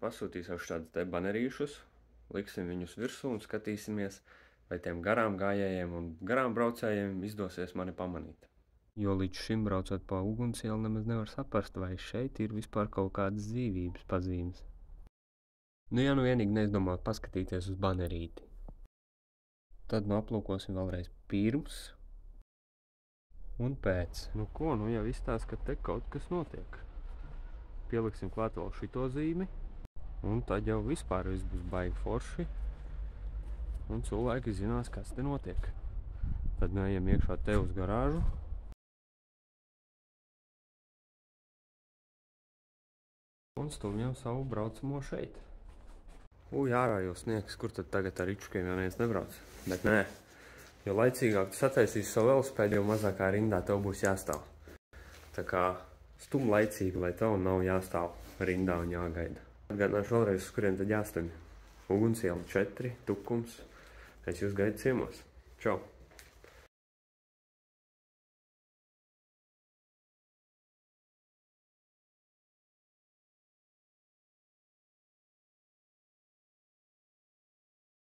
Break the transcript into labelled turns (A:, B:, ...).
A: pasūtīšu šādus te banerīšus, liksim viņus virsū un skatīsimies, vai tiem garām gājējiem un garām braucējiem izdosies mani pamanīt. Jo līdz šim braucot pa ugunsielu nemaz nevar saprast, vai šeit ir vispār kaut kādas dzīvības pazīmes. Nu, ja nu vienīgi neizdomāt paskatīties uz banerīti. Tad nu aplūkosim vēlreiz pirms un pēc. Nu ko, nu jau izstāst, ka te kaut kas notiek. Pieliksim klāt vēl šito zīmi, un tad jau vispār viss būs baigi forši, un cilvēki zinās, kas te notiek. Tad nu ejam iekšā te uz garāžu. Un stumjam savu braucamo šeit. Ārā jau sniegs, kur tad tagad ar ričukiem jau neviens nebrauc. Bet nē, jo laicīgāk tu sataisīsi savu velospēdu, jo mazākā rindā tev būs jāstāv. Tā kā stum laicīgi, lai tev nav jāstāv rindā un jāgaida. Atgādināšu vēlreiz, uz kuriem tad jāstumj. Ugunsiela 4, Tukums. Es jūs gaidu ciemos. Čau!